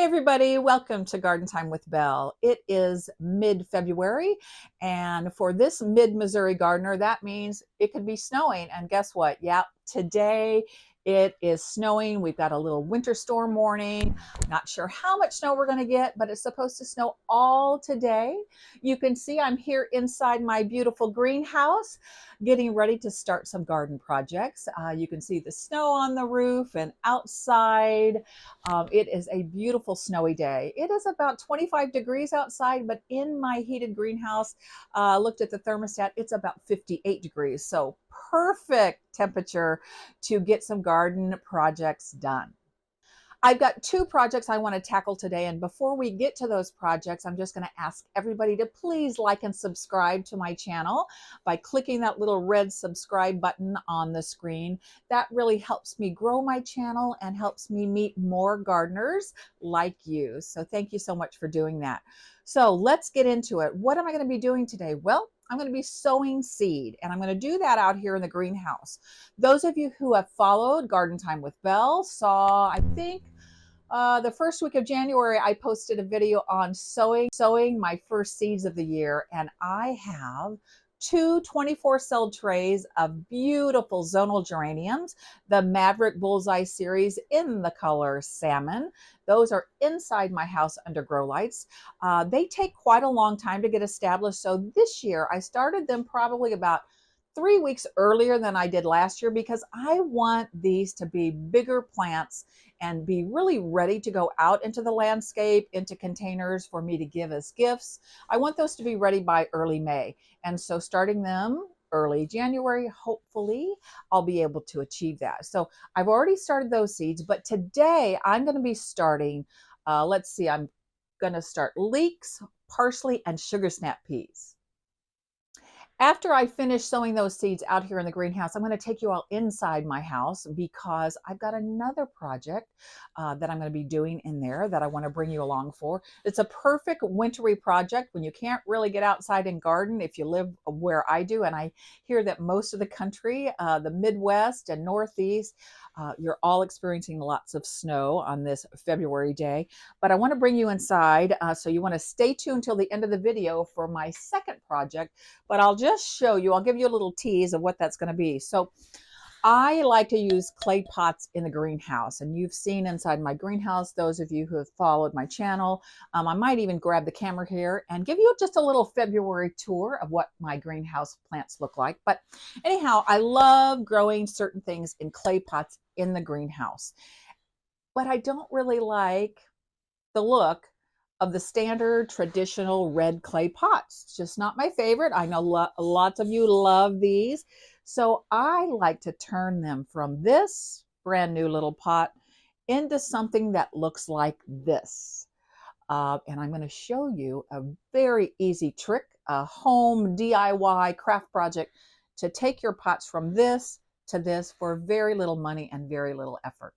everybody, welcome to Garden Time with Belle. It is mid-February, and for this mid-Missouri gardener, that means it could be snowing. And guess what? Yeah, today it is snowing. We've got a little winter storm warning. Not sure how much snow we're going to get, but it's supposed to snow all today. You can see I'm here inside my beautiful greenhouse, getting ready to start some garden projects. You can see the snow on the roof and outside. It is a beautiful snowy day. It is about 25 degrees outside, but in my heated greenhouse, looked at the thermostat, it's about 58 degrees. So perfect temperature to get some garden projects done. I've got two projects I want to tackle today, and before we get to those projects, I'm just going to ask everybody to please like and subscribe to my channel by clicking that little red subscribe button on the screen. That really helps me grow my channel and helps me meet more gardeners like you. So thank you so much for doing that. So let's get into it. What am I going to be doing today? Well, I'm going to be sowing seed, and I'm going to do that out here in the greenhouse. Those of you who have followed Garden Time with Belle saw, I think, the first week of January, I posted a video on sowing my first seeds of the year, and I have two 24-cell trays of beautiful zonal geraniums, the Maverick Bullseye series in the color salmon. Those are inside my house under grow lights. They take quite a long time to get established, so this year I started them probably about 3 weeks earlier than I did last year because I want these to be bigger plants and be really ready to go out into the landscape, into containers for me to give as gifts. I want those to be ready by early May. And so starting them early January, hopefully I'll be able to achieve that. So I've already started those seeds, but today I'm going to be starting, let's see, I'm going to start leeks, parsley, and sugar snap peas. After I finish sowing those seeds out here in the greenhouse, I'm going to take you all inside my house because I've got another project that I'm going to be doing in there that I want to bring you along for. It's a perfect wintry project when you can't really get outside and garden if you live where I do. And I hear that most of the country, the Midwest and Northeast, you're all experiencing lots of snow on this February day. But I want to bring you inside, so you want to stay tuned till the end of the video for my second project. But I'll just show you, I'll give you a little tease of what that's going to be. So I like to use clay pots in the greenhouse, and you've seen inside my greenhouse, those of you who have followed my channel. I might even grab the camera here and give you just a little February tour of what my greenhouse plants look like. But anyhow, I love growing certain things in clay pots in the greenhouse, but I don't really like the look of the standard traditional red clay pots. It's just not my favorite. I know lots of you love these. So I like to turn them from this brand new little pot into something that looks like this. And I'm going to show you a very easy trick, a home DIY craft project to take your pots from this to this for very little money and very little effort.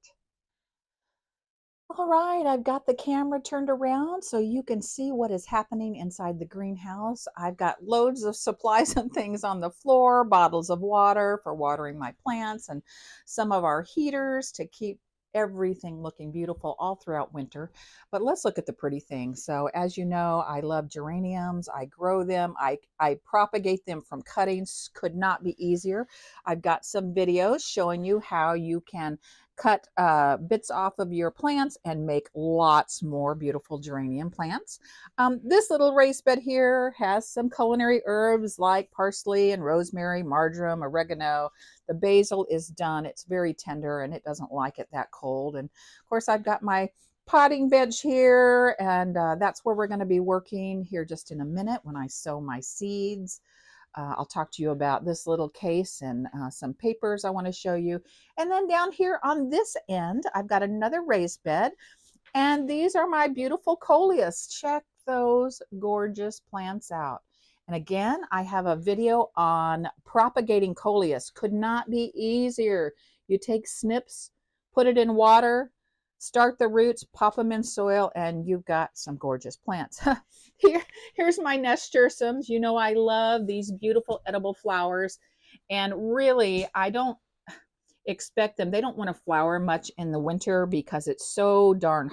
All right, I've got the camera turned around so you can see what is happening inside the greenhouse. I've got loads of supplies and things on the floor, bottles of water for watering my plants, and some of our heaters to keep everything looking beautiful all throughout winter. But let's look at the pretty things. So as you know, I love geraniums. I grow them. I propagate them from cuttings. Could not be easier. I've got some videos showing you how you can cut bits off of your plants and make lots more beautiful geranium plants. This little raised bed here has some culinary herbs like parsley and rosemary, marjoram, oregano. The basil is done. It's very tender and it doesn't like it that cold. And of course, I've got my potting bench here, and that's where we're going to be working here just in a minute when I sow my seeds. I'll talk to you about this little case and some papers I want to show you. And then down here on this end, I've got another raised bed. And these are my beautiful coleus. Check those gorgeous plants out. And again, I have a video on propagating coleus. Could not be easier. You take snips, put it in water, start the roots, pop them in soil, and you've got some gorgeous plants. Here's my nasturtiums. You know I love these beautiful edible flowers. And really, I don't expect them. They don't want to flower much in the winter because it's so darn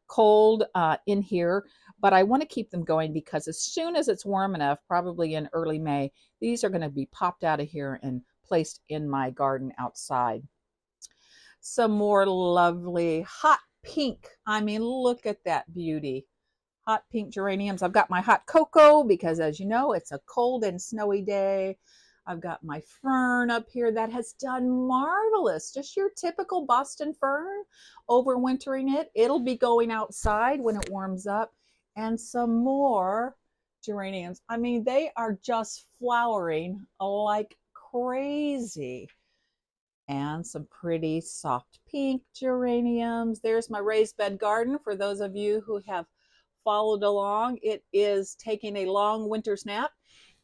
cold in here, but I want to keep them going because as soon as it's warm enough, probably in early May, these are going to be popped out of here and placed in my garden outside. Some more lovely hot pink. I mean, look at that beauty. Hot pink geraniums. I've got my hot cocoa because, as you know, it's a cold and snowy day. I've got my fern up here that has done marvelous. Just your typical Boston fern, overwintering it. It'll be going outside when it warms up. And some more geraniums. I mean, they are just flowering like crazy. And some pretty soft pink geraniums. There's my raised bed garden for those of you who have followed along. It is taking a long winter's nap,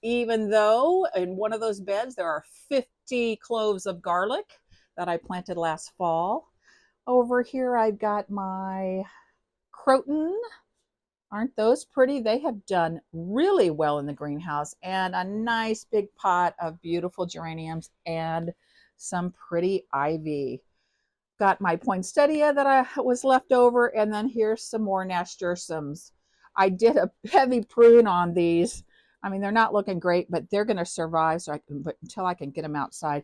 even though in one of those beds there are 50 cloves of garlic that I planted last fall. Over here I've got my croton. Aren't those pretty? They have done really well in the greenhouse, and a nice big pot of beautiful geraniums and some pretty ivy. Got my poinsettia that I was left over, and then here's some more nasturtiums. I did a heavy prune on these. I mean, they're not looking great, but they're going to survive but until I can get them outside.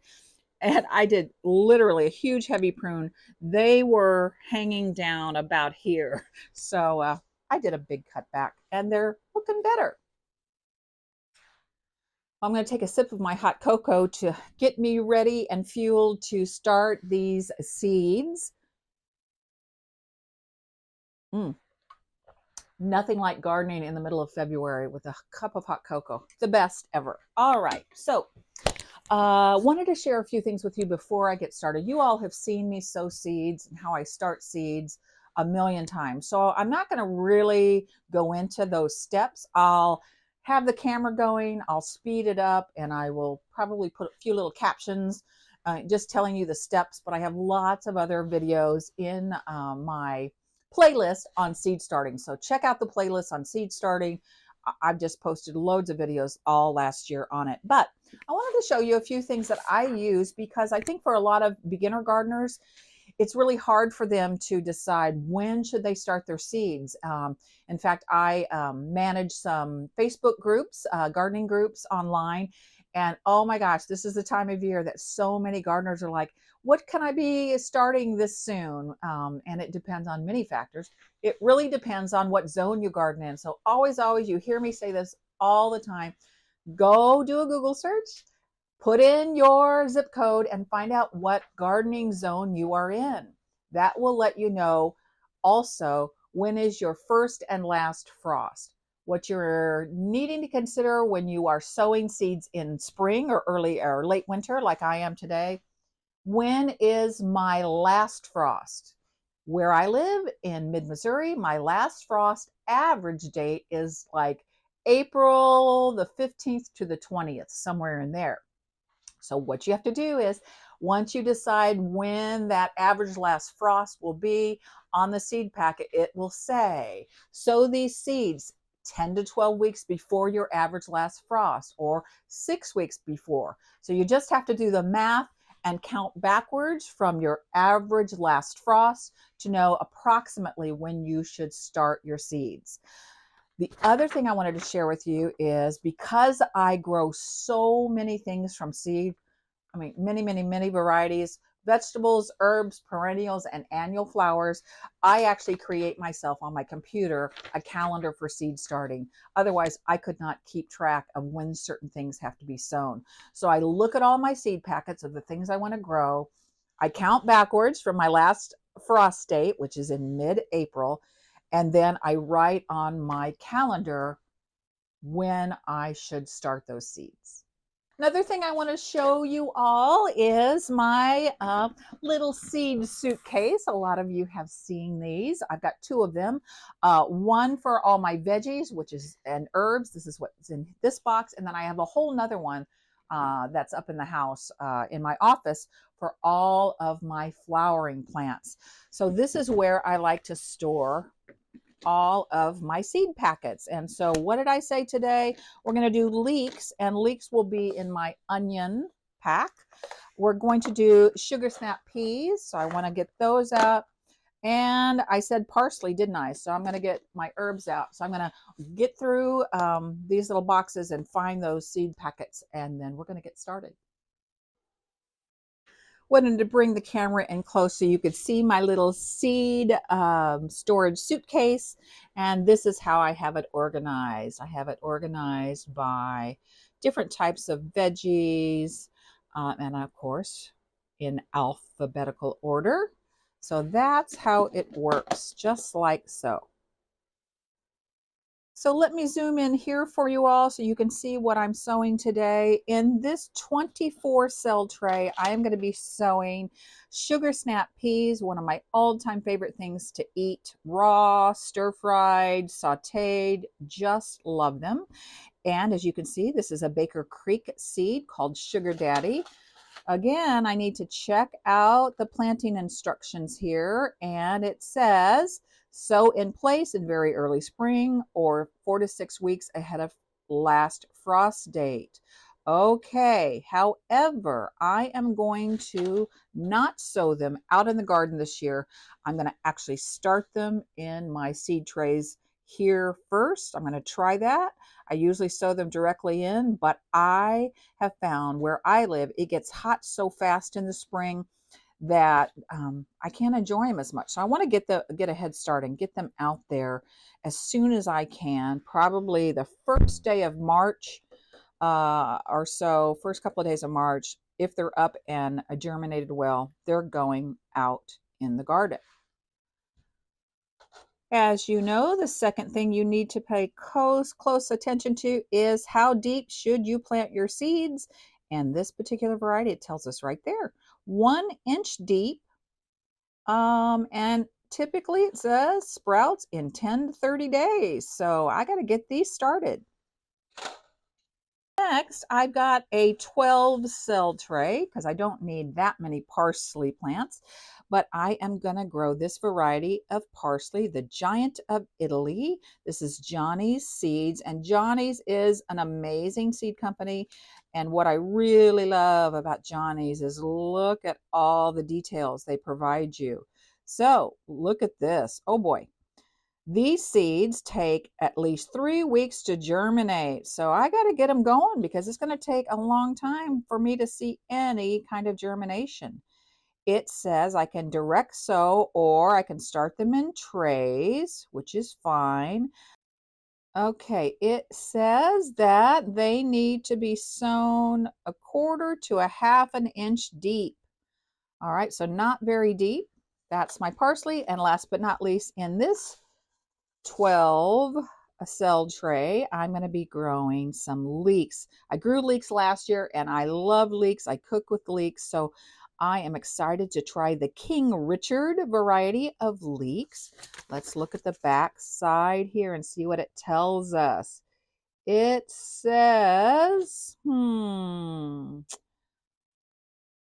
And I did literally a huge heavy prune. They were hanging down about here. So I did a big cutback, and they're looking better. I'm going to take a sip of my hot cocoa to get me ready and fueled to start these seeds. Nothing like gardening in the middle of February with a cup of hot cocoa. The best ever. All right. So wanted to share a few things with you before I get started. You all have seen me sow seeds and how I start seeds a million times. So I'm not going to really go into those steps. I'll have the camera going, I'll speed it up, and I will probably put a few little captions just telling you the steps, but I have lots of other videos in my playlist on seed starting. So check out the playlist on seed starting. I've just posted loads of videos all last year on it. But I wanted to show you a few things that I use because I think for a lot of beginner gardeners, it's really hard for them to decide when should they start their seeds. In fact, I manage some Facebook groups, gardening groups online. And oh my gosh, this is the time of year that so many gardeners are like, what can I be starting this soon? And it depends on many factors. It really depends on what zone you garden in. So always, you hear me say this all the time. Go do a Google search, put in your zip code, and find out what gardening zone you are in. That will let you know also when is your first and last frost. What you're needing to consider when you are sowing seeds in spring or early or late winter, like I am today. When is my last frost? Where I live in mid-Missouri, my last frost average date is like April the 15th to the 20th, somewhere in there. So what you have to do is, once you decide when that average last frost will be, on the seed packet, it will say, sow these seeds 10 to 12 weeks before your average last frost, or 6 weeks before. So you just have to do the math and count backwards from your average last frost to know approximately when you should start your seeds. The other thing I wanted to share with you is, because I grow so many things from seed, I mean, many varieties, vegetables, herbs, perennials, and annual flowers, I actually create myself on my computer a calendar for seed starting. Otherwise, I could not keep track of when certain things have to be sown. So I look at all my seed packets of the things I want to grow. I count backwards from my last frost date, which is in mid-April, and then I write on my calendar when I should start those seeds. Another thing I want to show you all is my little seed suitcase. A lot of you have seen these. I've got two of them. One for all my veggies, and herbs. This is what's in this box. And then I have a whole nother one that's up in the house in my office for all of my flowering plants. So this is where I like to store all of my seed packets. And so what did I say today? We're going to do leeks, and leeks will be in my onion pack. We're going to do sugar snap peas, so I want to get those out. And I said parsley, didn't I? So I'm going to get my herbs out. So I'm going to get through these little boxes and find those seed packets, and then we're going to get started. Wanted to bring the camera in close so you could see my little seed storage suitcase. And this is how I have it organized. I have it organized by different types of veggies, and of course in alphabetical order. So that's how it works, just like so. So let me zoom in here for you all so you can see what I'm sowing today. In this 24 cell tray, I am going to be sowing sugar snap peas, one of my all-time favorite things to eat. Raw, stir-fried, sauteed, just love them. And as you can see, this is a Baker Creek seed called Sugar Daddy. Again, I need to check out the planting instructions here, and it says sow in place in very early spring or 4 to 6 weeks ahead of last frost date. Okay, however, I am going to not sow them out in the garden this year. I'm going to actually start them in my seed trays here first. I'm going to try that. I usually sow them directly in, but I have found where I live, it gets hot so fast in the spring that I can't enjoy them as much. So I want to get a head start and get them out there as soon as I can. Probably the first day of March or so, first couple of days of March. If they're up and germinated well, they're going out in the garden. As you know, the second thing you need to pay close attention to is how deep should you plant your seeds. And this particular variety, it tells us right there, 1 inch deep. And typically it says sprouts in 10 to 30 days. So I got to get these started. Next, I've got a 12 cell tray because I don't need that many parsley plants, but I am going to grow this variety of parsley, the Giant of Italy. This is Johnny's Seeds, and Johnny's is an amazing seed company. And what I really love about Johnny's is look at all the details they provide you. So look at this. Oh boy. These seeds take at least 3 weeks to germinate. So I got to get them going because it's going to take a long time for me to see any kind of germination. It says I can direct sow or I can start them in trays, which is fine. Okay, it says that they need to be sown 1/4 to 1/2 an inch deep. All right, so not very deep. That's my parsley. And last but not least, in this 12 cell tray, I'm going to be growing some leeks. I grew leeks last year and I love leeks. I cook with leeks. So I am excited to try the King Richard variety of leeks. Let's look at the back side here and see what it tells us. It says,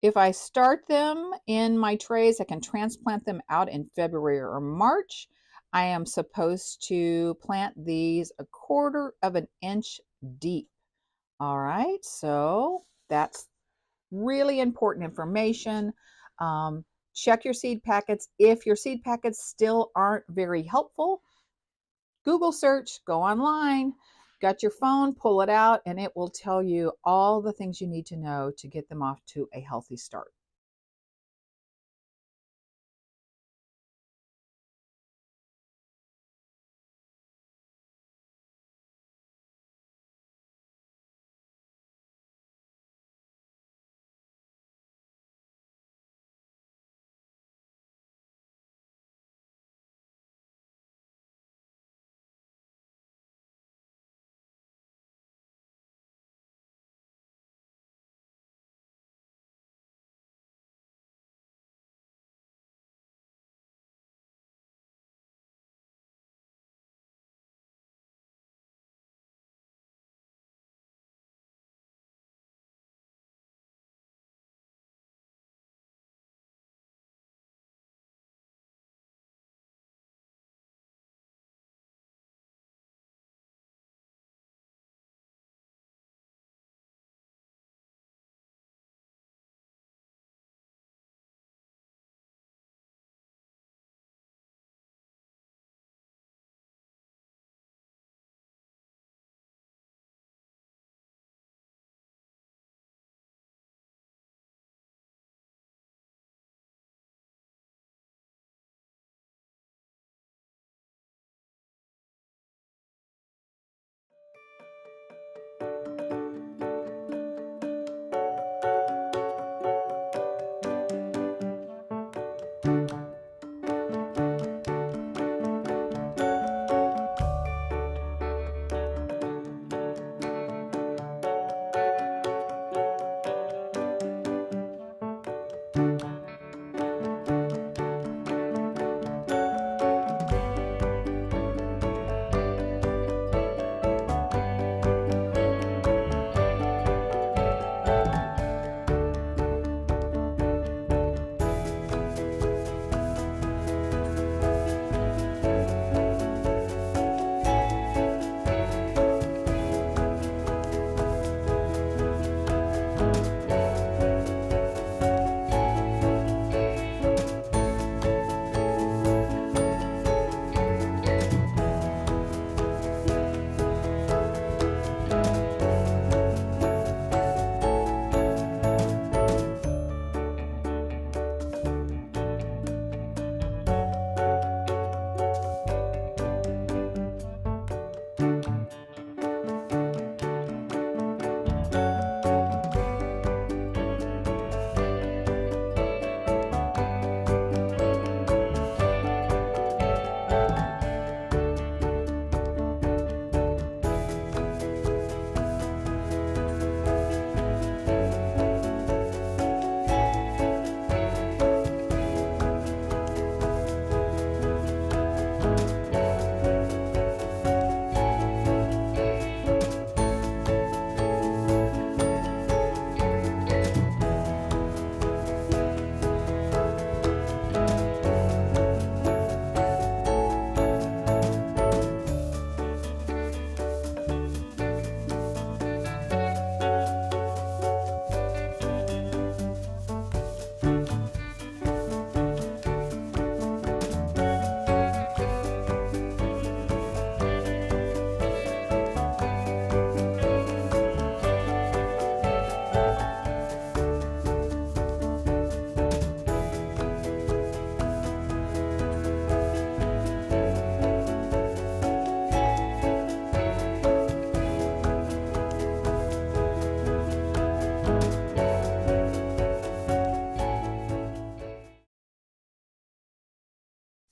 if I start them in my trays, I can transplant them out in February or March. I am supposed to plant these 1/4 of an inch deep. All right, so that's really important information. Check your seed packets. If your seed packets still aren't very helpful, Google search, go online, got your phone, pull it out, and it will tell you all the things you need to know to get them off to a healthy start.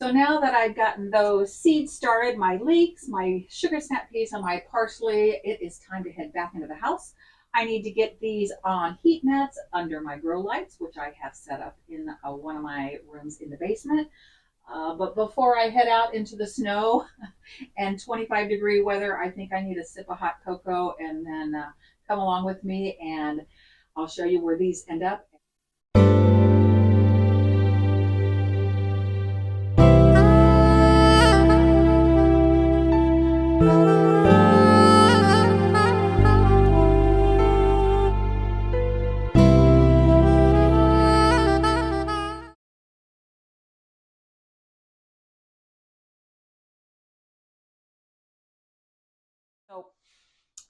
So now that I've gotten those seeds started, my leeks, my sugar snap peas, and my parsley, it is time to head back into the house. I need to get these on heat mats under my grow lights, which I have set up in one of my rooms in the basement. But before I head out into the snow and 25-degree weather, I think I need a sip of hot cocoa, and then come along with me and I'll show you where these end up. So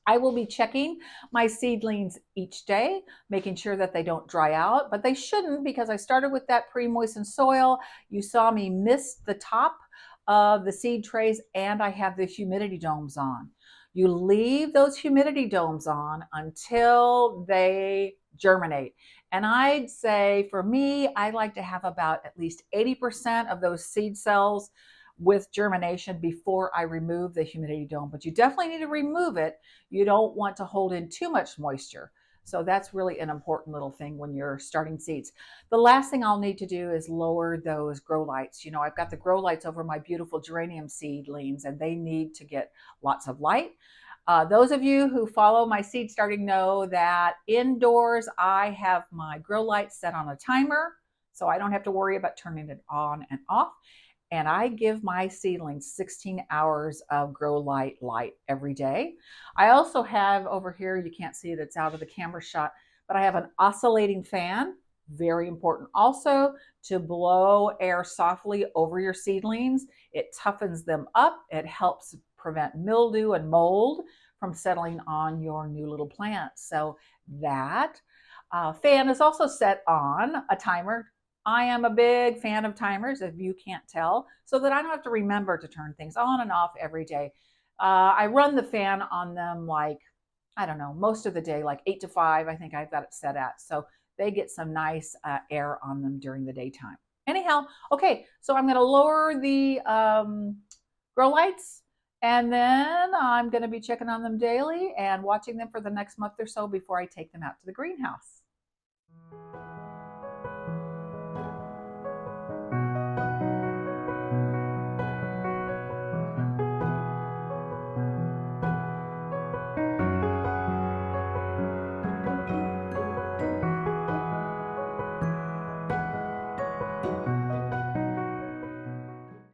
I will be checking my seedlings each day, making sure that they don't dry out, but they shouldn't because I started with that pre-moistened soil. You saw me miss the top of the seed trays, and I have the humidity domes on. You leave those humidity domes on until they germinate. And I'd say for me, I like to have about at least 80% of those seed cells with germination before I remove the humidity dome. But you definitely need to remove it. You don't want to hold in too much moisture. So that's really an important little thing when you're starting seeds. The last thing I'll need to do is lower those grow lights. You know, I've got the grow lights over my beautiful geranium seedlings, and they need to get lots of light. Those of you who follow my seed starting know that indoors I have my grow lights set on a timer, so I don't have to worry about turning it on and off. And I give my seedlings 16 hours of grow light every day. I also have over here, you can't see it, it's out of the camera shot, but I have an oscillating fan, very important also, to blow air softly over your seedlings. It toughens them up. It helps prevent mildew and mold from settling on your new little plants. So that fan is also set on a timer. I am a big fan of timers, if you can't tell, so that I don't have to remember to turn things on and off every day. I run the fan on them like, I don't know, most of the day, like 8 to 5, I think I've got it set at. So they get some nice air on them during the daytime. Anyhow, okay, so I'm going to lower the grow lights, and then I'm going to be checking on them daily and watching them for the next month or so before I take them out to the greenhouse.